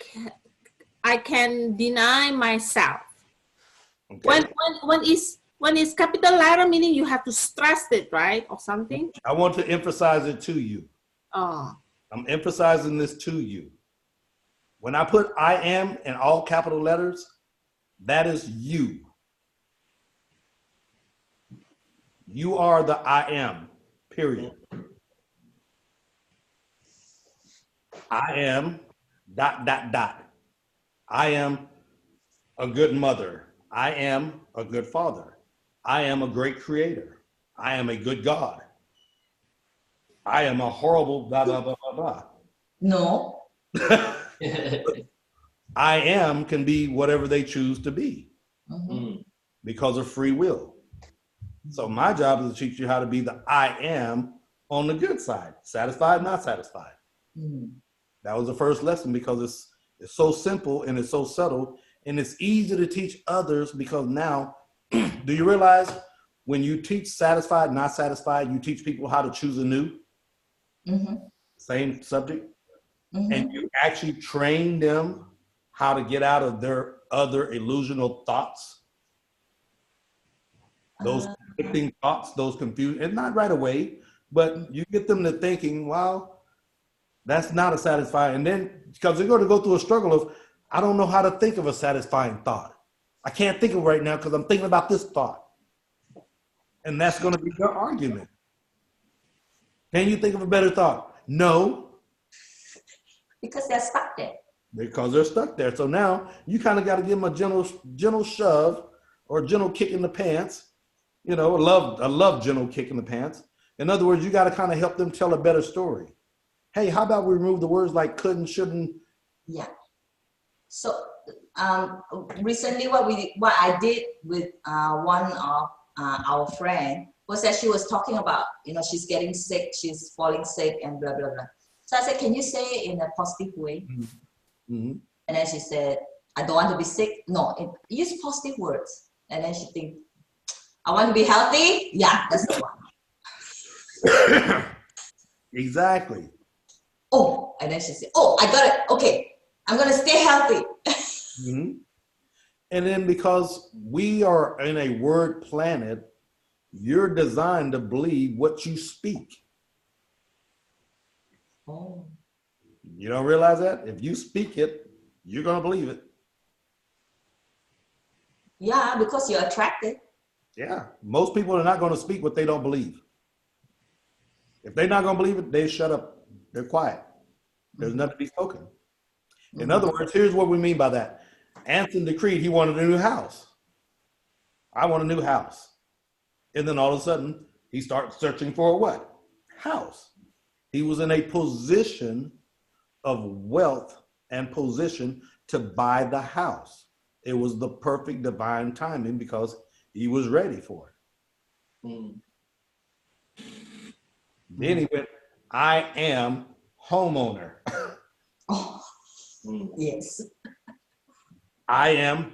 can deny myself. Okay. When it's capital letter, meaning you have to stress it, right, or something. I want to emphasize it to you. Oh. I'm emphasizing this to you. When I put I am in all capital letters, that is you. You are the I am, period. I am ... I am a good mother. I am a good father. I am a great creator. I am a good God. I am a horrible blah, blah, blah, blah, blah. No. I am can be whatever they choose to be Mhm. because of free will. So my job is to teach you how to be the I am on the good side, satisfied, not satisfied. Mm. That was the first lesson because it's so simple and it's so subtle and it's easy to teach others because now, do you realize when you teach satisfied, not satisfied, you teach people how to choose anew, same subject, and you actually train them how to get out of their other illusional thoughts, those conflicting thoughts, those confused, and not right away, but you get them to thinking, well, that's not a satisfying. And then because they're going to go through a struggle of, I don't know how to think of a satisfying thought. I can't think of it right now because I'm thinking about this thought. And that's going to be their argument. Can you think of a better thought? No. Because they're stuck there. Because they're stuck there. So now you kind of got to give them a gentle shove or a gentle kick in the pants. You know, a love gentle kick in the pants. In other words, you got to kind of help them tell a better story. Hey, how about we remove the words like couldn't, shouldn't? Yeah. So recently what I did with one of our friend was that she was talking about, she's getting sick, she's falling sick and blah, blah, blah. So I said, can you say it in a positive way? Mm-hmm. And then she said, I don't want to be sick. No, use positive words. And then she think, I want to be healthy. Yeah, that's the one. Exactly. Oh, and then she said, oh, I got it. Okay, I'm going to stay healthy. Mm-hmm. And then because we are in a word planet, you're designed to believe what you speak. Oh. You don't realize that? If you speak it, you're going to believe it. Yeah, because you're attracted. Yeah. Most people are not going to speak what they don't believe. If they're not going to believe it, they shut up. They're quiet. There's nothing to be spoken. In other words, here's what we mean by that. Anson decreed he wanted a new house. I want a new house. And then all of a sudden, he starts searching for a what? House. He was in a position of wealth and position to buy the house. It was the perfect divine timing because he was ready for it. Then he went, I am homeowner. Oh, yes. I am ...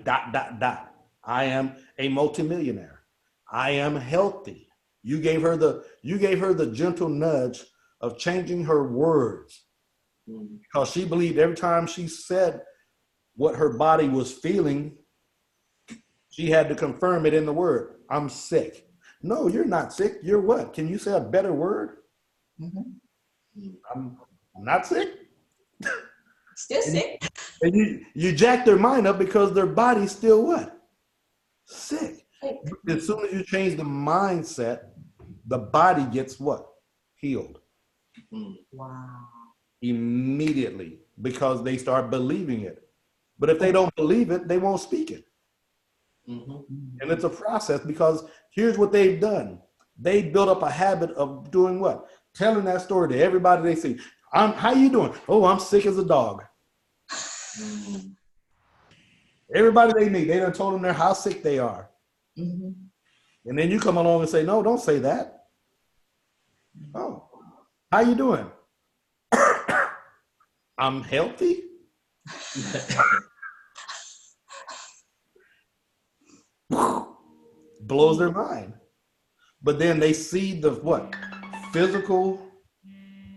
I am a multimillionaire. I am healthy. You gave her the gentle nudge of changing her words because she believed every time she said what her body was feeling, she had to confirm it in the word. I'm sick. No, you're not sick. You're what? Can you say a better word? Mhm. I'm not sick. Still sick. And you jack their mind up because their body's still what? Sick. As soon as you change the mindset, the body gets what? Healed. Wow. Immediately, because they start believing it. But if they don't believe it, they won't speak it. And it's a process, because here's what they've done. They built up a habit of doing what? Telling that story to everybody they see. How you doing? Oh, I'm sick as a dog. Everybody they meet, they done told them how sick they are. Mhm. And then you come along and say, no, don't say that. Oh, how you doing? I'm healthy. Blows their mind. But then they see the what? Physical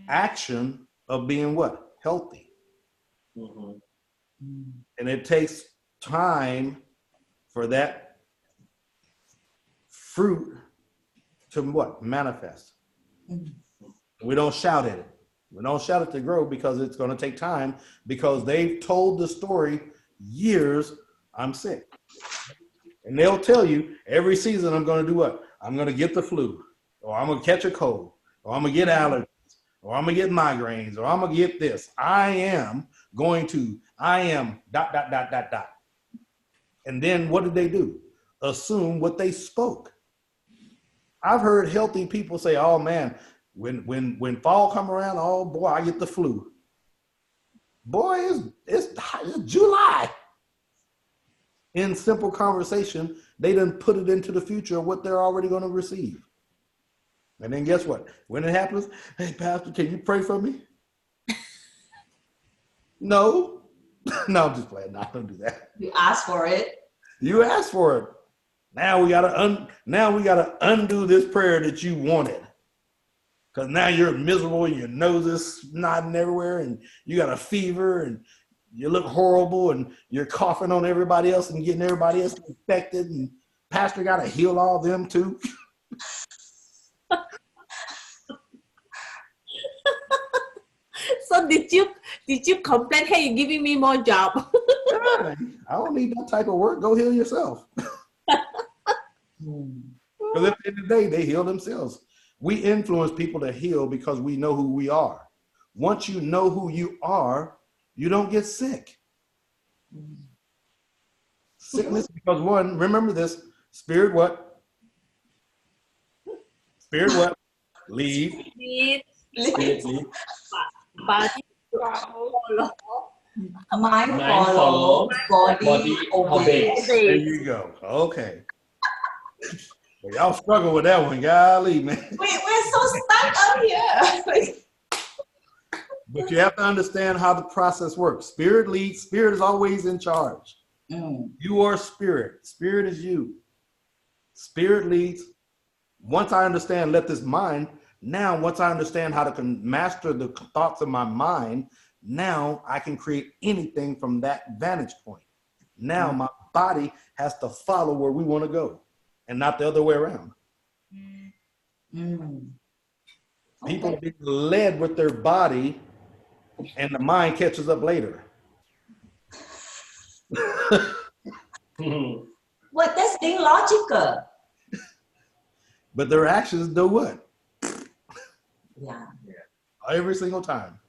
action of being what? Healthy. And it takes time for that fruit to what? Manifest. We don't shout at it. We don't shout it to grow, because it's going to take time, because they've told the story years, I'm sick. And they'll tell you every season, I'm going to do what? I'm going to get the flu, or I'm going to catch a cold, or I'm going to get allergies, or I'm going to get migraines, or I'm going to get this. I am dot, dot, dot, dot, dot. And then what did they do? Assume what they spoke. I've heard healthy people say, oh man, when fall come around, oh boy, I get the flu. Boy, it's July. In simple conversation, they done put it into the future of what they're already going to receive. And then guess what? When it happens, hey, Pastor, can you pray for me? No. No, I'm just playing. No, don't do that. You asked for it. You asked for it. Now we gotta undo this prayer that you wanted. Because now you're miserable and your nose is snotting everywhere and you got a fever and you look horrible and you're coughing on everybody else and getting everybody else infected, and pastor got to heal all them too. So did you complain? Hey, you're giving me more job. I don't need that type of work. Go heal yourself. Because at the end of the day, they heal themselves. We influence people to heal because we know who we are. Once you know who you are, you don't get sick. Sickness, because one, remember this, spirit what? Spirit what? Leave. Spirit leave. Body Mind follow, body obey. There you go. Okay. Well, y'all struggle with that one, golly, man. We're so stuck up here. But you have to understand how the process works. Spirit leads. Spirit is always in charge. You are spirit. Spirit is you. Spirit leads. Once I understand, let this mind, now once I understand how to master the thoughts of my mind, now I can create anything from that vantage point. Now my body has to follow where we want to go and not the other way around. People are being led with their body and the mind catches up later. What? That's being logical. But their actions do what? Yeah. Every single time.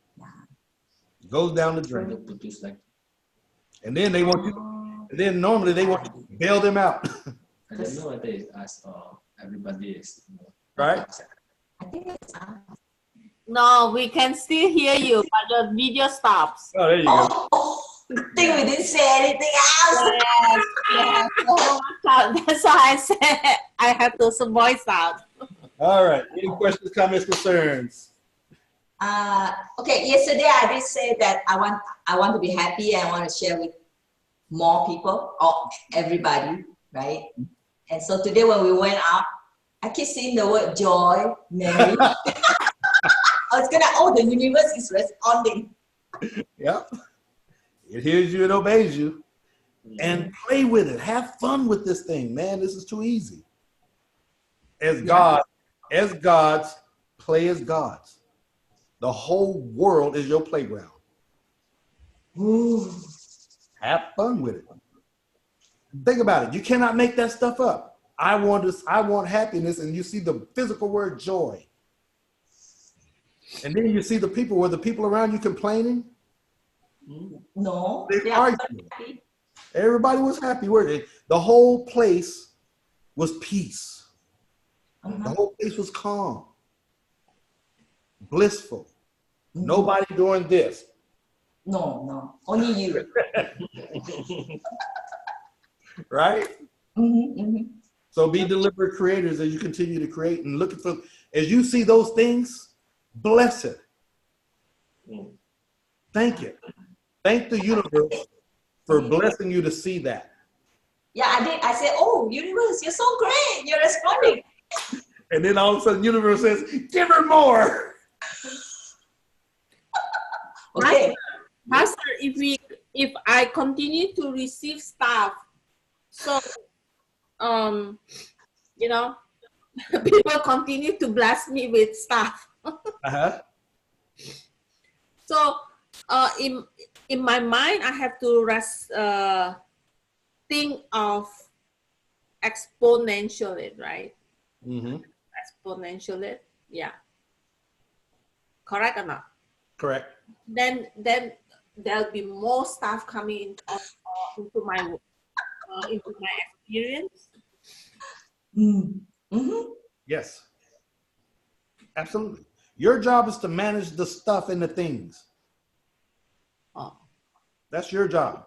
Goes down the drain. And then they want you, and then normally they want you to bail them out. I don't know whether it's us or everybody is. Right? I think it's us. No, we can still hear you, but the video stops. Oh, there you go. Good thing we didn't say anything else. Yes. Oh, that's why I said I have to voice out. All right. Any questions, comments, concerns? Okay, yesterday I did say that I want to be happy and I want to share with more people or everybody, right? And so today when we went out, I keep seeing the word joy, Mary. I was gonna, the universe is responding. Yep. It hears you and obeys you. And play with it. Have fun with this thing, man. This is too easy. as God, as gods, play as gods. The whole world is your playground. Ooh. Have fun with it. Think about it. You cannot make that stuff up. I want this, I want happiness, and you see the physical word joy. And then you see the people, were the people around you complaining? No, They they are arguing. happy. Everybody was happy, were they? The whole place was peace. The whole place was calm, blissful. Nobody doing this. No, only you. Right? Mm-hmm. So be deliberate creators as you continue to create and looking for, as you see those things, bless it. Thank it. Thank the universe for blessing you to see that. Yeah, I did. I said, "Oh, universe, you're so great. You're responding." And then all of a sudden, the universe says, give her more. Okay. Pastor, if I continue to receive stuff, so you know, people continue to bless me with stuff. Uh-huh. So in my mind, I have to think of exponentially, right? Mm-hmm. Exponentially, yeah. Correct or not? Correct. Then there'll be more stuff coming into my experience. Mm-hmm. Yes. Absolutely. Your job is to manage the stuff and the things. Oh. That's your job.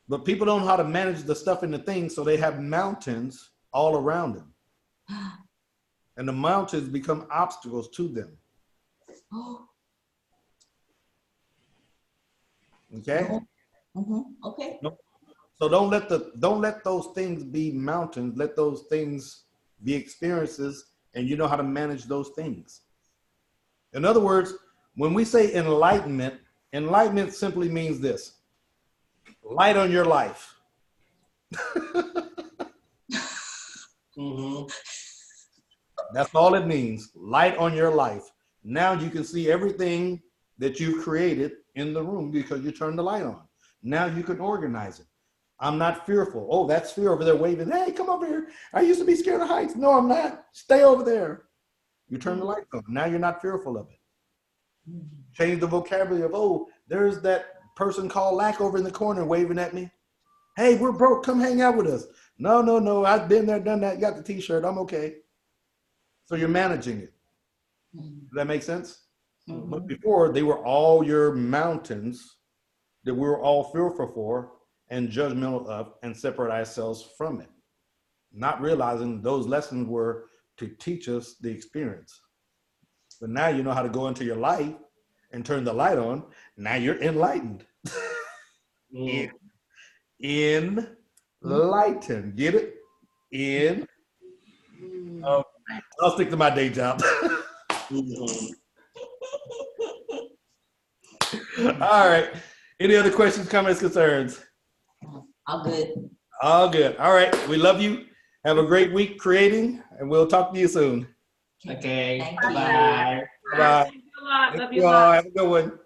But people don't know how to manage the stuff and the things, so they have mountains all around them. And the mountains become obstacles to them. Oh. Okay? Okay. So don't let those things be mountains. Let those things be experiences, and you know how to manage those things. In other words, when we say enlightenment, enlightenment simply means this: light on your life. That's all it means. Light on your life. Now you can see everything that you've created in the room because you turned the light on. Now you can organize it. I'm not fearful. Oh, that's fear over there waving. Hey, come over here. I used to be scared of heights. No, I'm not. Stay over there. You turn the light on. Now you're not fearful of it. Change the vocabulary of, oh, there's that person called Lack over in the corner waving at me. Hey, we're broke. Come hang out with us. No. I've been there, done that. Got the t-shirt. I'm okay. So you're managing it. Does that make sense? But before, they were all your mountains that we were all fearful for and judgmental of and separate ourselves from it. Not realizing those lessons were to teach us the experience. But now you know how to go into your life and turn the light on. Now you're enlightened. Enlightened. Get it? I'll stick to my day job. All right. Any other questions, comments, concerns? All good. All good. All right. We love you. Have a great week creating, and we'll talk to you soon. Okay. Thank you. Bye. Bye. Thank you a lot. Love Thank you you a all. lot. Have a good one.